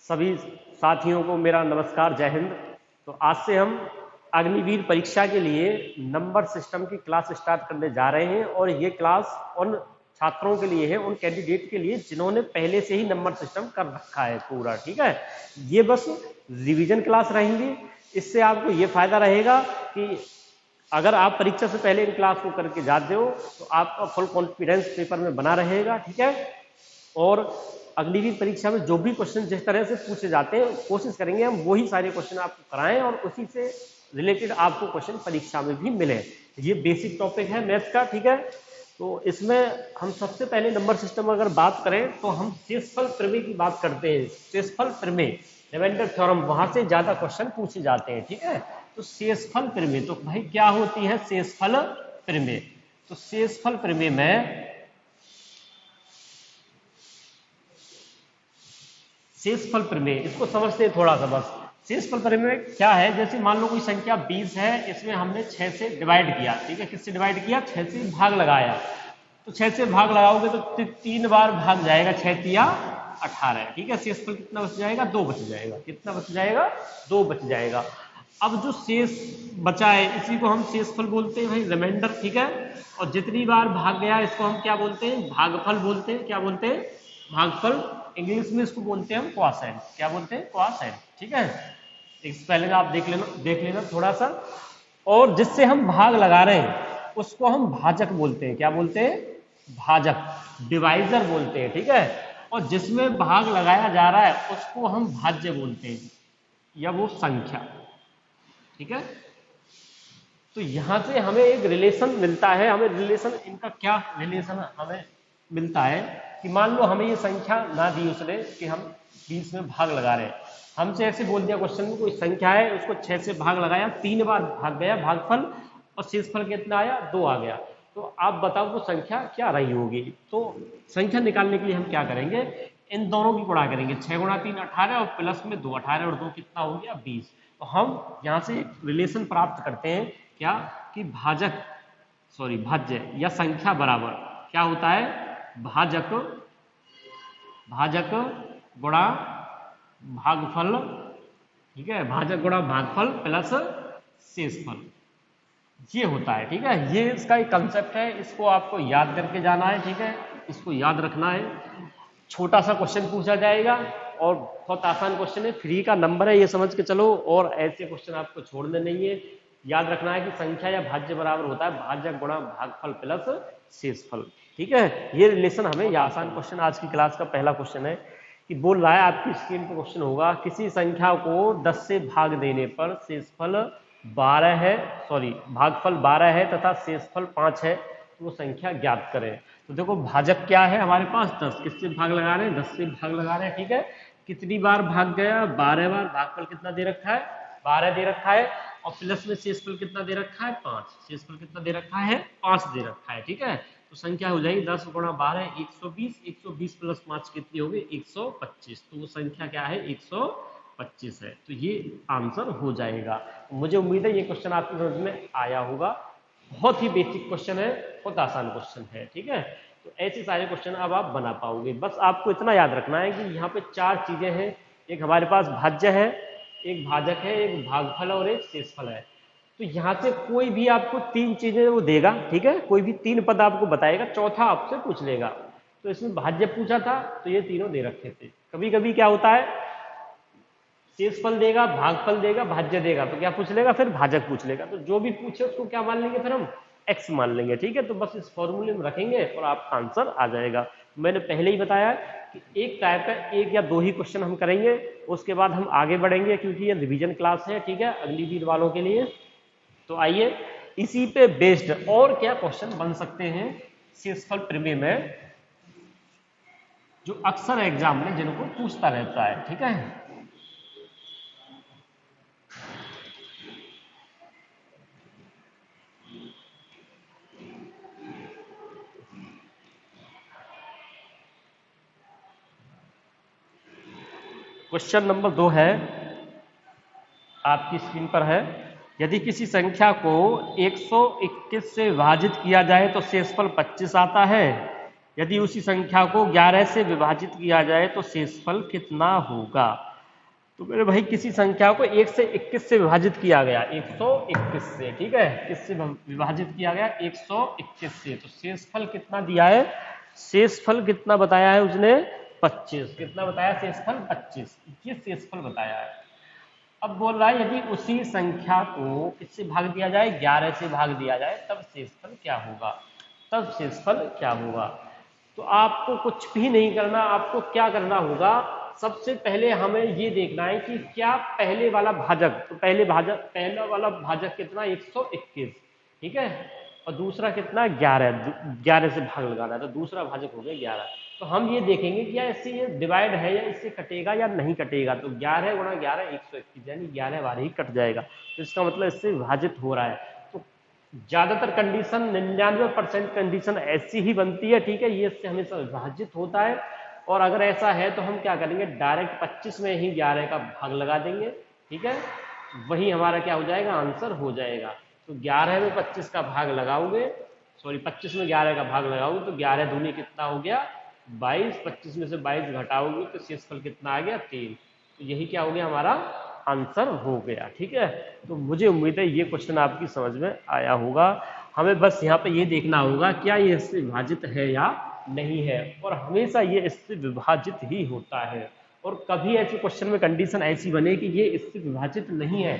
सभी साथियों को मेरा नमस्कार, जय हिंद। तो आज से हम अग्निवीर परीक्षा के लिए नंबर सिस्टम की क्लास स्टार्ट करने जा रहे हैं और ये क्लास उन छात्रों के लिए है, उन कैंडिडेट के लिए जिन्होंने पहले से ही नंबर सिस्टम कर रखा है पूरा। ठीक है, ये बस रिवीजन क्लास रहेंगी। इससे आपको ये फायदा रहेगा कि अगर आप परीक्षा से पहले इन क्लास को करके जाते हो तो आपका फुल कॉन्फिडेंस पेपर में बना रहेगा। ठीक है, और अग्निवीर परीक्षा में जो भी क्वेश्चन जिस तरह से पूछे जाते हैं कोशिश करेंगे हम वही सारे क्वेश्चन आपको कराएं और उसी से रिलेटेड आपको क्वेश्चन परीक्षा में भी मिले। ये बेसिक टॉपिक है मैथ्स का। ठीक है, तो इसमें हम सबसे पहले नंबर सिस्टम अगर बात करें तो हम शेषफल प्रमेय की बात करते हैं। शेषफल प्रमेय, रिमाइंडर थ्योरम, वहां से ज्यादा क्वेश्चन पूछे जाते हैं। ठीक है, तो शेषफल प्रमेय, तो भाई क्या होती है शेषफल प्रमेय? तो शेषफल प्रमेय में शेषफल प्रमेय, इसको समझते हैं थोड़ा सा बस। शेषफल प्रमेय क्या है? जैसे मान लो कोई संख्या 20 है, इसमें हमने 6 से डिवाइड किया। ठीक है, किससे डिवाइड किया? 6 से भाग लगाया। तो 6 से भाग लगाओगे तो 3 बार भाग जाएगा, 6 तिया 18। ठीक है, शेषफल कितना बच जाएगा? 2 बच जाएगा। कितना बच जाएगा? 2 बच जाएगा। अब जो शेष बचा है इसी को हम शेषफल बोलते हैं भाई, रिमाइंडर। ठीक है, और जितनी बार भाग गया इसको हम क्या बोलते हैं? भागफल बोलते हैं। क्या बोलते हैं? भागफल। इंग्लिश में इसको बोलते हैं हम क्वासेंट। क्या बोलते हैं? क्वासेंट। ठीक है, एक स्पेलिंग आप देख लेना थोड़ा सा। और जिससे हम भाग लगा रहे हैं उसको हम भाजक बोलते हैं। क्या बोलते हैं? भाजक, डिवाइजर बोलते हैं। ठीक है, और जिसमें भाग लगाया जा रहा है उसको हम भाज्य बोलते हैं, या वो संख्या। ठीक है, तो यहां से हमें एक रिलेशन मिलता है। हमें रिलेशन, इनका क्या रिलेशन हमें मिलता है कि मान लो हमें ये संख्या ना दी उसने कि हम 20 में भाग लगा रहे हैं, हमसे ऐसे बोल दिया क्वेश्चन में कोई संख्या है, उसको 6 से भाग लगाया, 3 बार भाग गया भागफल, और शेषफल कितना आया? 2 आ गया। तो आप बताओ वो संख्या क्या रही होगी? तो संख्या निकालने के लिए हम क्या करेंगे? इन दोनों की गुणा करेंगे। 6 गुणा 3 18 और प्लस में 2, 18 और 2 कितना हो गया? 20। तो हम यहाँ से रिलेशन प्राप्त करते हैं क्या कि भाज्य या संख्या बराबर क्या होता है? भाजक गुणा भागफल। ठीक है, भाजक गुणा भागफल प्लस शेषफल, ये होता है। ठीक है, ये इसका एक कंसेप्ट है, इसको आपको याद करके जाना है। ठीक है, इसको याद रखना है। छोटा सा क्वेश्चन पूछा जाएगा और बहुत आसान क्वेश्चन है, फ्री का नंबर है, ये समझ के चलो। और ऐसे क्वेश्चन आपको छोड़ने नहीं है। याद रखना है कि संख्या या भाज्य बराबर होता है भाजक गुणा भागफल प्लस शेषफल। ठीक है, ये रिलेशन हमें, ये आसान क्वेश्चन आज की क्लास का पहला क्वेश्चन है कि बोल रहा है, आपकी स्क्रीन पर क्वेश्चन होगा, किसी संख्या को 10 से भाग देने पर शेषफल 12 है, भागफल 12 है तथा शेषफल 5 है, तो वो संख्या ज्ञात करें। तो देखो भाजक क्या है हमारे पास? 10। किससे भाग लगा रहे हैं? 10 से भाग लगा रहे हैं। ठीक है, कितनी बार भाग गया? 12 बार। भागफल कितना दे रखा है? 12 दे रखा है, और प्लस में शेषफल कितना दे रखा है? 5। शेषफल कितना दे रखा है? 5 दे रखा है। ठीक है, तो संख्या हो जाएगी 10 गुणा 12 120, 120 प्लस 5 कितनी होगी? 125। तो वो संख्या क्या है? 125 है। तो ये आंसर हो जाएगा। मुझे उम्मीद है ये क्वेश्चन आपकी समझ में आया होगा। बहुत ही बेसिक क्वेश्चन है, बहुत आसान क्वेश्चन है। ठीक है, तो ऐसे सारे क्वेश्चन अब आप बना पाओगे। बस आपको इतना याद रखना है कि यहाँ पे 4 चीजें हैं, एक हमारे पास भाज्य है, एक भाजक है, एक भागफल और एक शेषफल है। तो यहाँ से कोई भी आपको 3 चीजें वो देगा। ठीक है, कोई भी 3 पद आपको बताएगा, चौथा आपसे पूछ लेगा। तो इसमें भाज्य पूछा था तो ये तीनों दे रखे थे। कभी कभी क्या होता है, शेषफल देगा, भागफल देगा, भाज्य देगा, तो क्या पूछ लेगा? फिर भाजक पूछ लेगा। तो जो भी पूछे उसको क्या मान लेंगे? फिर हम x मान लेंगे। ठीक है, तो बस इस फॉर्मूले में रखेंगे और आपका आंसर आ जाएगा। मैंने पहले ही बताया कि एक टाइप है, 1 या 2 ही क्वेश्चन हम करेंगे, उसके बाद हम आगे बढ़ेंगे क्योंकि ये रिवीजन क्लास है। ठीक है, अग्निवीर वालों के लिए। तो आइए इसी पे बेस्ड और क्या क्वेश्चन बन सकते हैं शेषफल प्रमेय में, जो अक्सर एग्जाम में जिनको पूछता रहता है। ठीक है, क्वेश्चन नंबर 2 है, आपकी स्क्रीन पर है। यदि किसी संख्या को 121 से विभाजित किया जाए तो शेषफल 25 आता है। यदि उसी संख्या को 11 से विभाजित किया जाए तो शेषफल कितना होगा? तो मेरे भाई किसी संख्या को 1 से 21 से विभाजित किया गया, 121 से, ठीक है, किससे विभाजित किया गया, 121 से। तो शेषफल कितना दिया है, शेषफल कितना बताया है उसने, 25। कितना बताया, शेषफल 25, ये शेषफल बताया है। अब बोल रहा है यदि उसी संख्या को किससे भाग दिया जाए, 11 से भाग दिया जाए, तब शेषफल क्या होगा, तब शेषफल क्या होगा। तो आपको कुछ भी नहीं करना, आपको क्या करना होगा, सबसे पहले हमें ये देखना है कि क्या पहले वाला भाजक, तो पहला वाला भाजक कितना, 121, ठीक है, और दूसरा कितना, 11 से भाग लगाना है, तो दूसरा भाजक हो गया 11। तो हम ये देखेंगे कि यार इससे ये डिवाइड है या इससे कटेगा या नहीं कटेगा। तो 11 गुणा 11 121, यानी 11 बार ही कट जाएगा, तो इसका मतलब इससे विभाजित हो रहा है। तो ज्यादातर कंडीशन 99% कंडीशन ऐसी ही बनती है, ठीक है, ये इससे हमेशा विभाजित होता है। और अगर ऐसा है तो हम क्या करेंगे, डायरेक्ट 25 में ही 11 का भाग लगा देंगे, ठीक है, वही हमारा क्या हो जाएगा, आंसर हो जाएगा। तो 11 में 25 का भाग लगाओगे, सॉरी 25 में 11 का भाग लगाओगे तो 11 दूनी कितना हो गया, 22, 25 में से 22 घटाओगे तो शेषफल कितना आ गया, 3। तो यही क्या हो गया, हमारा आंसर हो गया, ठीक है। तो मुझे उम्मीद है ये क्वेश्चन आपकी समझ में आया होगा। हमें बस यहाँ पे ये देखना होगा क्या ये इससे विभाजित है या नहीं है, और हमेशा ये इससे विभाजित ही होता है। और कभी ऐसे क्वेश्चन में कंडीशन ऐसी बने कि ये इससे विभाजित नहीं है,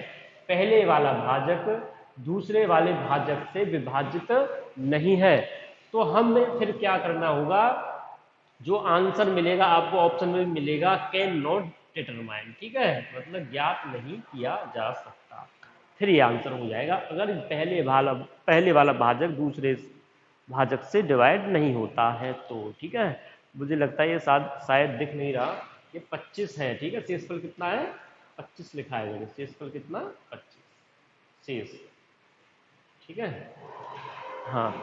पहले वाला भाजक दूसरे वाले भाजक से विभाजित नहीं है, तो हमें फिर क्या करना होगा, जो आंसर मिलेगा आपको ऑप्शन में मिलेगा कैन नॉट डिटरमाइन, ठीक है, मतलब ज्ञात नहीं किया जा सकता, फिर ये आंसर हो जाएगा अगर पहले वाला भाजक दूसरे भाजक से डिवाइड नहीं होता है तो, ठीक है। मुझे लगता है ये शायद दिख नहीं रहा, ये 25 है, ठीक है, शेषफल कितना है, 25 लिखा है मैंने, शेषफल कितना, 25 शेष, ठीक है। हाँ,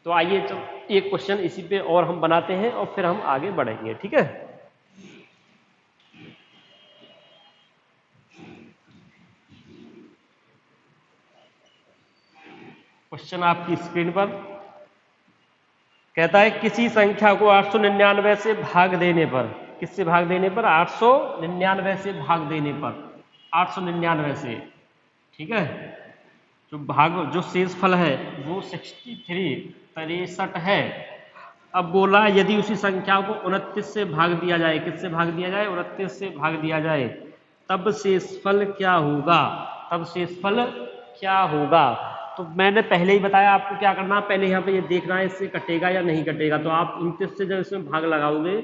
तो आइए एक क्वेश्चन इसी पे और हम बनाते हैं और फिर हम आगे बढ़ेंगे, ठीक है। क्वेश्चन आपकी स्क्रीन पर कहता है किसी संख्या को 899 से भाग देने पर, किससे भाग देने पर, 899 से भाग देने पर, 899 से, ठीक है, जो शेषफल है वो 63 है। अब बोला यदि उसी संख्या को 29 से भाग दिया जाए, किससे भाग दिया जाए, 29 से भाग दिया जाए, तब शेषफल क्या होगा, तब शेषफल क्या होगा। तो मैंने पहले ही बताया आपको क्या करना है, पहले यहाँ पे ये देखना है इससे कटेगा या नहीं कटेगा। तो आप 29 से जब इसमें भाग लगाओगे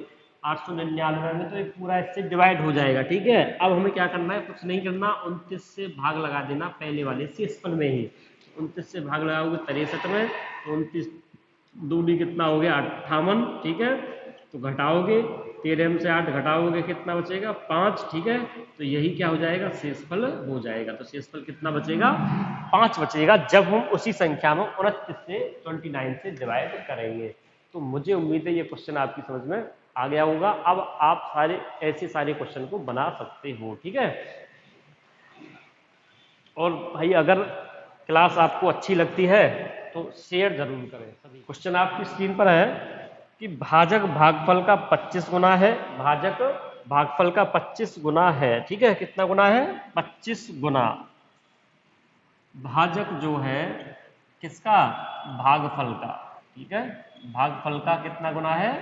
899 में, तो ये पूरा इससे डिवाइड हो जाएगा, ठीक है। अब हमें क्या करना है, कुछ नहीं करना, 29 से भाग लगा देना पहले वाले शेषफल में ही। 29 से भाग लगाओगे 63 में, तो 29 दूनी कितना हो गया, 58, ठीक है, तो घटाओगे 13 से 8 घटाओगे कितना बचेगा, 5, ठीक है। तो यही क्या हो जाएगा, शेषफल हो जाएगा। तो शेषफल कितना बचेगा, 5 बचेगा, जब हम उसी संख्या में 29 से 29 से डिवाइड करेंगे। तो मुझे उम्मीद है ये क्वेश्चन आपकी समझ में आ गया होगा। अब आप ऐसे सारे क्वेश्चन को बना सकते हो, ठीक है। और भाई अगर क्लास आपको अच्छी लगती है तो शेयर जरूर करें सभी। क्वेश्चन आपकी स्क्रीन पर है कि भाजक भागफल का 25 गुना है, भाजक भागफल का 25 गुना है, ठीक है, कितना गुना है, 25 गुना। भाजक जो है किसका, भागफल का, ठीक है, भागफल का कितना गुना है,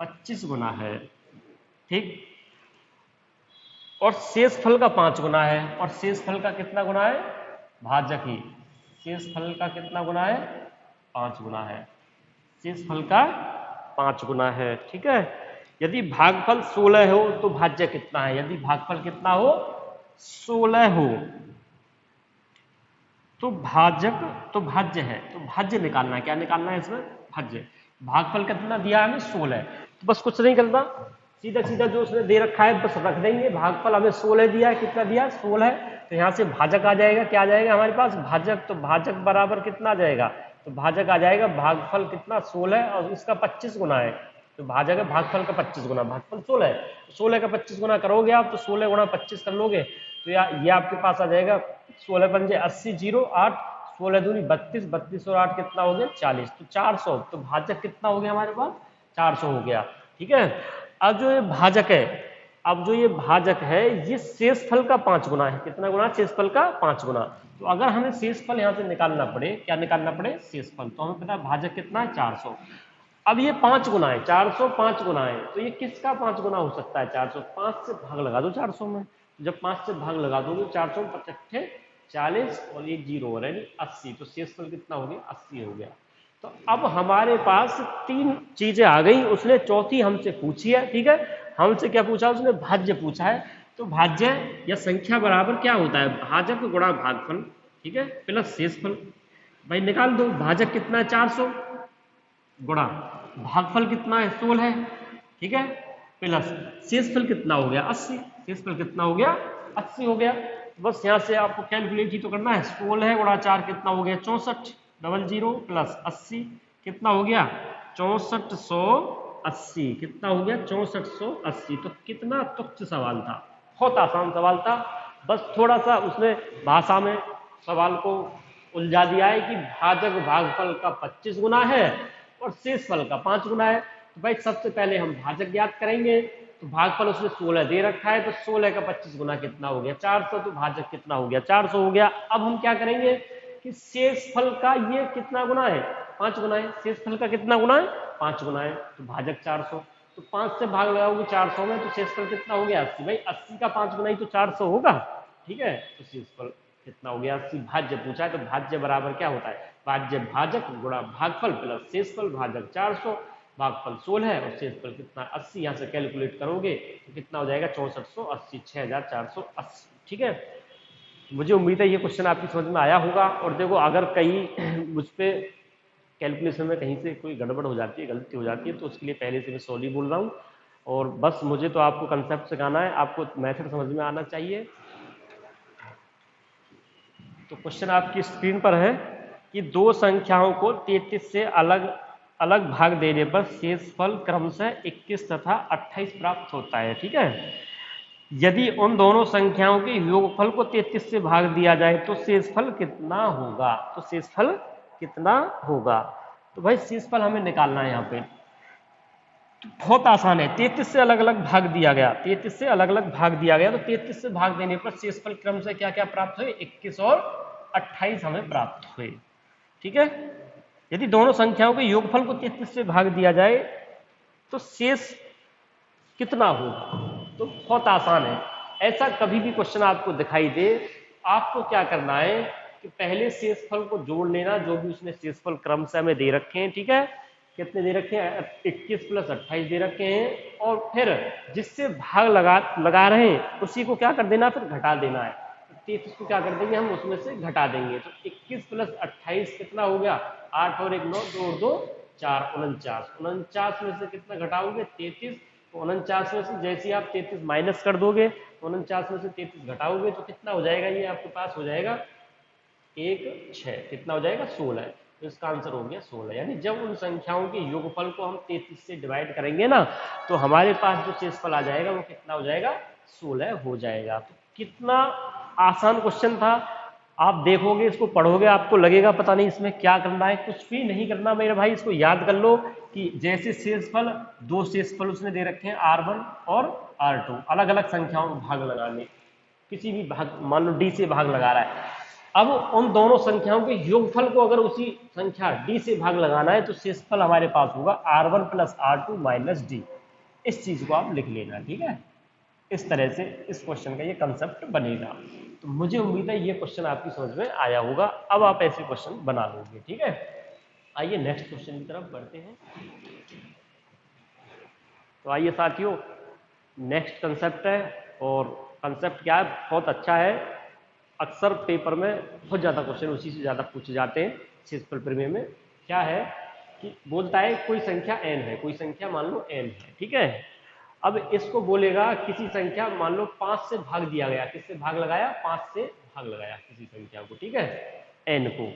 25 गुना है, ठीक। और शेषफल का 5 गुना है, और शेषफल का कितना गुना है, भाजक ही, शेषफल का कितना गुना है, 5 गुना है, शेषफल का 5 गुना है, ठीक है। यदि भागफल 16 हो तो भाज्य कितना है, यदि भागफल कितना हो, 16 हो, तो भाज्य है, तो भाज्य निकालना है, क्या निकालना है इसमें, भाज्य। भागफल कितना दिया है हमें, 16, तो बस कुछ नहीं करना, सीधा सीधा जो उसने दे रखा है बस रख देंगे। भागफल हमें 16 दिया है, कितना दिया, 16, तो यहाँ से भाजक आ जाएगा, क्या आ जाएगा हमारे पास, भाजक। तो भाजक बराबर कितना आ जाएगा, तो भाजक आ जाएगा, भागफल कितना, 16, और इसका 25 गुना है, तो भाजक है भागफल का 25 गुना, भागफल 16 है, 16 का 25 गुना करोगे आप, तो 16 गुना 25 कर लोगे, तो ये आपके पास आ जाएगा 16 पंजे 80, 0 8, 16 दूनी 32, 32 और 8 कितना हो गया, 40, तो 400। तो भाजक कितना हो गया हमारे पास, 400 हो गया, ठीक है। अब जो ये भाजक है, अब जो ये भाजक है ये शेषफल का 5 गुना है। कितना गुना? शेषफल का 5 गुना। तो अगर हमें शेषफल यहाँ से निकालना पड़े, क्या निकालना पड़े? शेषफल। तो हमें पता है भाजक कितना है? 400। अब ये 5 गुना है, 400 5 गुना है, तो ये किसका 5 गुना हो सकता है? 400। 5 से भाग लगा दो 400 में। जब 5 से भाग लगा दोगे 400 में 55 40 और एक जीरो हो रहा है 80। तो शेषफल कितना हो गया? 80 हो गया। तो अब हमारे पास 3 चीजें आ गई। उसने चौथी हमसे पूछी है, ठीक है। हमसे क्या पूछा? उसने भाज्य पूछा है। तो भाज्य या संख्या बराबर क्या होता है? भाजक गुणा भागफल, ठीक है, प्लस शेषफल। भाई निकाल दो, भाजक कितना है? 400 गुणा भागफल कितना है? 16 है, ठीक है, प्लस शेषफल कितना हो गया? 80। शेषफल कितना हो गया? 80 हो गया। बस यहाँ से आपको कैलकुलेट ही तो करना है। 16 गुणा 4 कितना हो गया? 64 00 प्लस 80 कितना हो गया? 6480। कितना हो गया? 6480। तो कितना तुच्छ सवाल था, बहुत आसान सवाल था। बस थोड़ा सा उसने भाषा में सवाल को उलझा दिया है कि भाजक भागफल का 25 गुना है और शेषफल का 5 गुना है। तो भाई सबसे पहले हम भाजक ज्ञात करेंगे। तो भागफल उसने 16 दे रखा है, तो 16 का 25 गुना कितना हो गया? 400। तो भाजक कितना हो गया? 400 हो गया। अब हम क्या करेंगे कि शेषफल का ये कितना गुना है? 5 गुना है। शेषफल का कितना गुना है? 5 गुना है। तो भाजक 400। तो 5 से भाग लगाओगे 400 में, तो शेषफल कितना हो गया? 80। भाई 80 का 5 गुना ही तो 400 होगा, ठीक है। तो शेषफल कितना हो गया? 80। भाज्य पूछा है तो भाज्य बराबर क्या होता है? भाज्य भाजक गुणा भागफल प्लस शेषफल। भाजक 400, भागफल 16 है और शेषफल कितना? 80। यहाँ से कैलकुलेट करोगे तो कितना हो जाएगा? 6480, 6480, ठीक है। मुझे उम्मीद है ये क्वेश्चन आपकी समझ में आया होगा। और देखो अगर कहीं मुझ पे कैलकुलेशन में कहीं से कोई गड़बड़ हो जाती है, गलती हो जाती है, तो उसके लिए पहले से मैं सॉरी बोल रहा हूँ। और बस मुझे तो आपको कंसेप्ट सिखाना है, आपको मेथड समझ में आना चाहिए। तो क्वेश्चन आपकी स्क्रीन पर है कि दो संख्याओं को 33 से अलग अलग भाग देने पर शेषफल क्रमशः 21 तथा 28 प्राप्त होता है, ठीक है। यदि उन दोनों संख्याओं के योगफल को 33 से भाग दिया जाए तो शेषफल कितना होगा? तो शेषफल कितना होगा? तो भाई शेषफल हमें निकालना है यहाँ पे। तो बहुत आसान है। 33 से अलग अलग भाग दिया गया, 33 से अलग अलग भाग दिया गया, तो 33 से भाग देने पर शेषफल क्रम से क्या क्या प्राप्त हुए? 21 और 28 हमें प्राप्त हुए, ठीक है। यदि दोनों संख्याओं के योगफल को 33 से भाग दिया जाए तो शेष कितना होगा? तो बहुत आसान है। ऐसा कभी भी क्वेश्चन आपको दिखाई दे, आपको क्या करना है कि पहले शेषफल को जोड़ लेना, जो भी उसने शेषफल क्रम से हमें दे रखे हैं, ठीक है। कितने दे रखे हैं? 21 प्लस 28 दे रखे हैं। और फिर जिससे भाग लगा रहे हैं उसी को क्या कर देना? फिर घटा देना है। 33 को क्या कर देंगे हम? उसमें से घटा देंगे। तो 21 प्लस 28 कितना हो गया? 8 और 1 9, 2 और 2 4, 49। 49 में से कितना घटाओगे? 33। तो 49 में से जैसे आप 33 माइनस कर दोगे, 49 में से 33 घटाओगे तो कितना हो जाएगा? ये आपके पास हो जाएगा 1 6। कितना हो जाएगा? 16। तो इसका आंसर हो गया 16। यानी जब उन संख्याओं के योगफल को हम 33 से डिवाइड करेंगे ना, तो हमारे पास जो शेषफल आ जाएगा वो कितना हो जाएगा? 16 हो जाएगा। तो कितना आसान क्वेश्चन था। आप देखोगे, इसको पढ़ोगे, आपको लगेगा पता नहीं इसमें क्या करना है। कुछ भी नहीं करना मेरे भाई, इसको याद कर लो कि जैसे शेषफल, दो शेषफल उसने दे रखे हैं R1 और R2, अलग अलग संख्याओं में भाग लगाने। किसी भी भाग, मान लो D से भाग लगा रहा है, अब उन दोनों संख्याओं के योगफल को अगर उसी संख्या D से भाग लगाना है तो शेषफल हमारे पास होगा R1 plus R2 minus D। इस चीज को आप लिख लेना, ठीक है। इस तरह से इस क्वेश्चन का ये कंसेप्ट बनेगा। तो मुझे उम्मीद है ये क्वेश्चन आपकी समझ में आया होगा। अब आप ऐसे क्वेश्चन बना लोगे, ठीक है। आइए नेक्स्ट क्वेश्चन की तरफ बढ़ते हैं। तो आइए साथियों, नेक्स्ट कंसेप्ट है, और कंसेप्ट क्या है? बहुत अच्छा है। अक्सर पेपर में बहुत ज़्यादा क्वेश्चन उसी से ज़्यादा पूछे जाते हैं। शेषफल प्रमेय में क्या है कि बोलता है कोई संख्या n है, कोई संख्या मान लो n है, ठीक है। अब इसको बोलेगा किसी संख्या, मान लो 5 से भाग दिया गया। किससे भाग लगाया? 5 से भाग लगाया किसी संख्या को, ठीक है, n को।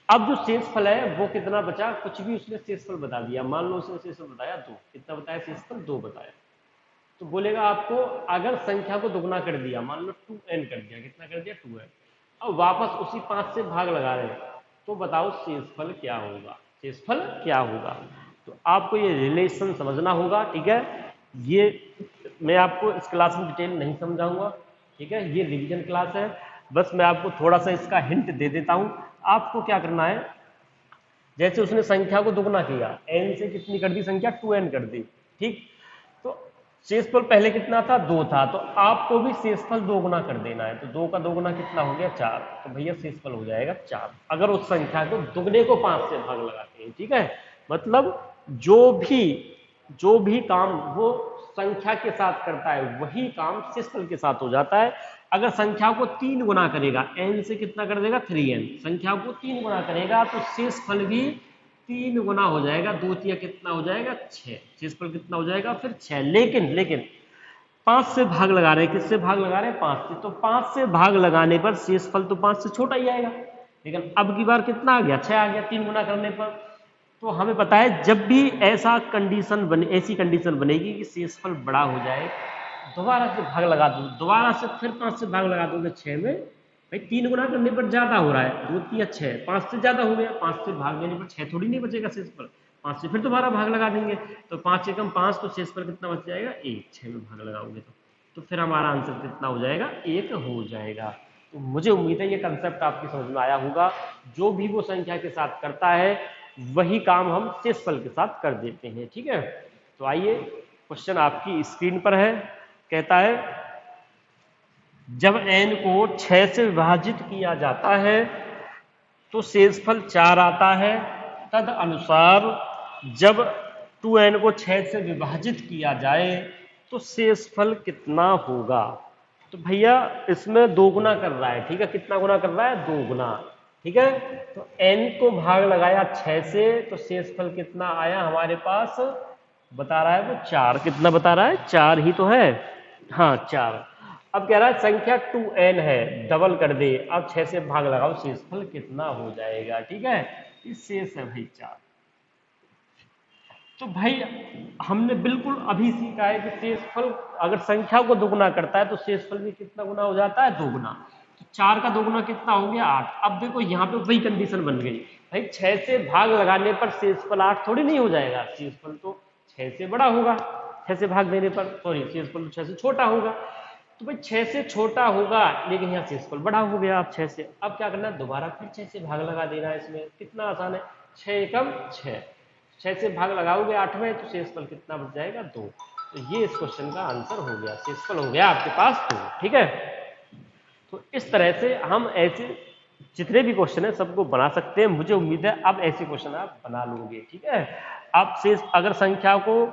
अब जो शेषफल है वो कितना बचा? कुछ भी उसने शेषफल बता दिया। मान लो उसने शेषफल बताया 2। कितना बताया शेषफल? 2 बताया। तो बोलेगा आपको अगर संख्या को दुगना कर दिया, मान लो 2n कर दिया। कितना कर दिया? 2n। अब वापस उसी 5 से भाग लगा रहे हैं, तो बताओ शेषफल क्या होगा? शेषफल क्या होगा? तो आपको ये रिलेशन समझना होगा, ठीक है। ये मैं आपको इस क्लास में डिटेल नहीं समझाऊंगा, ठीक है, ये रिवीजन क्लास है, बस मैं आपको थोड़ा सा इसका हिंट दे देता हूं। आपको क्या करना है, जैसे उसने संख्या को दुगना किया, n से कितनी कर दी संख्या, 2n कर दी, ठीक, तो शेषफल पहले कितना था, 2 था, तो आपको भी शेषफल दोगुना कर देना है, तो 2 का दोगुना कितना हो गया, 4, तो भैया शेषफल हो जाएगा 4, अगर उस संख्या को दुगने को 5 से भाग लगाते हैं, ठीक है। मतलब जो भी काम वो संख्या के साथ करता है वही काम शेषफल के साथ हो जाता है। अगर संख्या को 3 गुना करेगा, n से कितना कर देगा, 3n, संख्या को 3 गुना करेगा तो शेषफल भी 3 गुना हो जाएगा, 2 तिया कितना हो जाएगा, 6, शेषफल कितना हो जाएगा फिर 6। लेकिन 5 से भाग लगा रहे हैं, किससे भाग लगा रहे हैं, 5 से, तो 5 से भाग लगाने पर शेषफल तो 5 से छोटा ही आएगा, लेकिन अब की बार कितना आ गया, 6 आ गया 3 गुना करने पर। तो हमें पता है जब भी ऐसी कंडीशन बनेगी कि शेषफल बड़ा हो जाए, दोबारा से भाग लगा दो, दोबारा से फिर 5 से भाग लगा दोगे 6 में, भाई 3 गुना करने पर ज्यादा हो रहा है, 2 3 6, 5 से ज्यादा हो गया, 5 से भाग देने पर 6 थोड़ी नहीं बचेगा शेषफल, 5 से फिर दोबारा भाग लगा देंगे, तो 5 से कम 5, तो शेषफल कितना बच जाएगा, 1, 6 में भाग लगाओगे तो फिर हमारा आंसर कितना हो जाएगा, 1 हो जाएगा। तो मुझे उम्मीद है ये कंसेप्ट आपकी समझ में आया होगा, जो भी वो संख्या के साथ करता है वही काम हम शेषफल के साथ कर देते हैं, ठीक है। तो आइए क्वेश्चन आपकी स्क्रीन पर है, कहता है जब n को 6 से विभाजित किया जाता है तो शेषफल 4 आता है, तद अनुसार जब 2n को 6 से विभाजित किया जाए तो शेषफल कितना होगा। तो भैया इसमें 2 गुना कर रहा है, ठीक है, कितना गुना कर रहा है, 2 गुना, ठीक है। तो n को भाग लगाया 6 से, तो शेषफल कितना आया हमारे पास, बता रहा है वो 4, कितना बता रहा है, 4 ही तो है, हाँ 4। अब कह रहा है संख्या 2n है, डबल कर दे, अब 6 से भाग लगाओ, शेषफल कितना हो जाएगा, ठीक है, इस शेष है भाई 4। तो भाई हमने बिल्कुल अभी सीखा है कि शेषफल अगर संख्या को दोगुना करता है तो शेषफल भी कितना गुना हो जाता है, 2 गुना, तो 4 का दोगुना कितना हो गया, 8। अब देखो यहाँ पे वही कंडीशन बन गई, भाई 6 से भाग लगाने पर शेषफल 8 थोड़ी नहीं हो जाएगा, शेषफल तो 6 से बड़ा होगा, 6 से भाग देने पर, सॉरी शेषफल तो 6 से छोटा होगा, तो भाई 6 से छोटा होगा, लेकिन यहाँ शेषफल बड़ा हो गया आप 6 से। अब क्या करना है, दोबारा फिर 6 से भाग लगा देना है, इसमें कितना आसान है, 6 एकम 6, 6 से भाग लगाओगे 8 में, तो शेषफल कितना बच जाएगा, 2। तो ये इस क्वेश्चन का आंसर हो गया, शेषफल हो गया आपके पास 2, ठीक है। तो इस तरह से हम ऐसे जितने भी क्वेश्चन है सबको बना सकते हैं, मुझे उम्मीद है अब ऐसे क्वेश्चन आप बना लोगे, ठीक है। आप शेष अगर संख्या को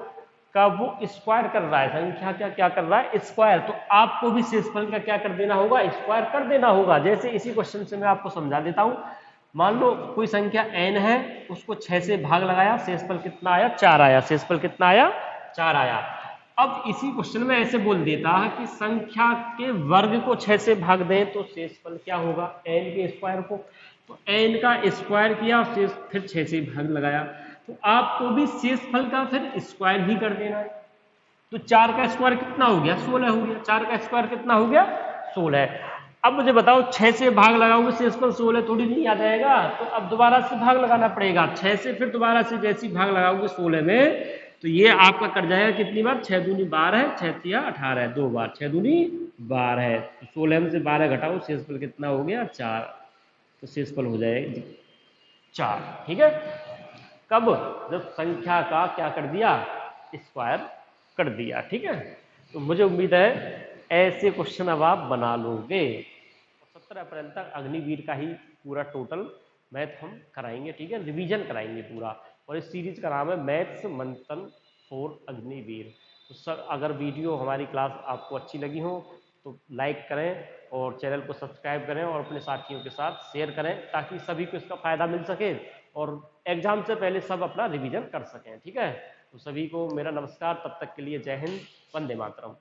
का वो स्क्वायर कर रहा है, संख्या क्या कर रहा है, स्क्वायर, तो आपको भी शेषफल का क्या कर देना होगा, स्क्वायर कर देना होगा। जैसे इसी क्वेश्चन से मैं आपको समझा देता हूं, मान लो कोई संख्या n है, उसको 6 से भाग लगाया, शेषफल कितना आया, 4 आया, शेषफल कितना आया, 4 आया। अब इसी क्वेश्चन में ऐसे बोल देता है कि संख्या के वर्ग को 6 से भाग दें तो शेषफल क्या होगा, n के स्क्वायर को, तो n का स्क्वायर किया, शेष फिर 6 से भाग लगाया, तो आपको भी शेषफल का फिर स्क्वायर ही कर देना है। तो 4 का स्क्वायर कितना हो गया, 16 हो गया, 4 का स्क्वायर कितना हो गया, 16। अब मुझे बताओ 6 से भाग लगाओगे, शेषफल 16 थोड़ी नहीं आ जाएगा, तो अब दोबारा से भाग लगाना पड़ेगा, 6 से फिर दोबारा से जैसी भाग लगाओगे 16 में, तो ये आपका कट जाएगा कितनी बार, 6 दूनी 12 है, 6 तिया 18 है, 2 बार, 6 दूनी 12 है, तो 16 में से 12 घटाओ, शेषफल कितना हो गया, 4, तो शेषफल हो जाएगा 4, ठीक है। कब, जब संख्या का क्या कर दिया, स्क्वायर कर दिया, ठीक है। तो मुझे उम्मीद है ऐसे क्वेश्चन अब आप बना लोगे। 17 अप्रैल तक अग्निवीर का ही पूरा टोटल मैथ हम कराएंगे, ठीक है, रिवीजन कराएंगे पूरा, और इस सीरीज का नाम है मैथ्स मंथन फॉर अग्निवीर। तो सर अगर वीडियो हमारी क्लास आपको अच्छी लगी हो तो लाइक करें और चैनल को सब्सक्राइब करें और अपने साथियों के साथ शेयर करें, ताकि सभी को इसका फायदा मिल सके और एग्जाम से पहले सब अपना रिवीजन कर सकें, ठीक है। तो सभी को मेरा नमस्कार, तब तक के लिए जय हिंद, वंदे मातरम।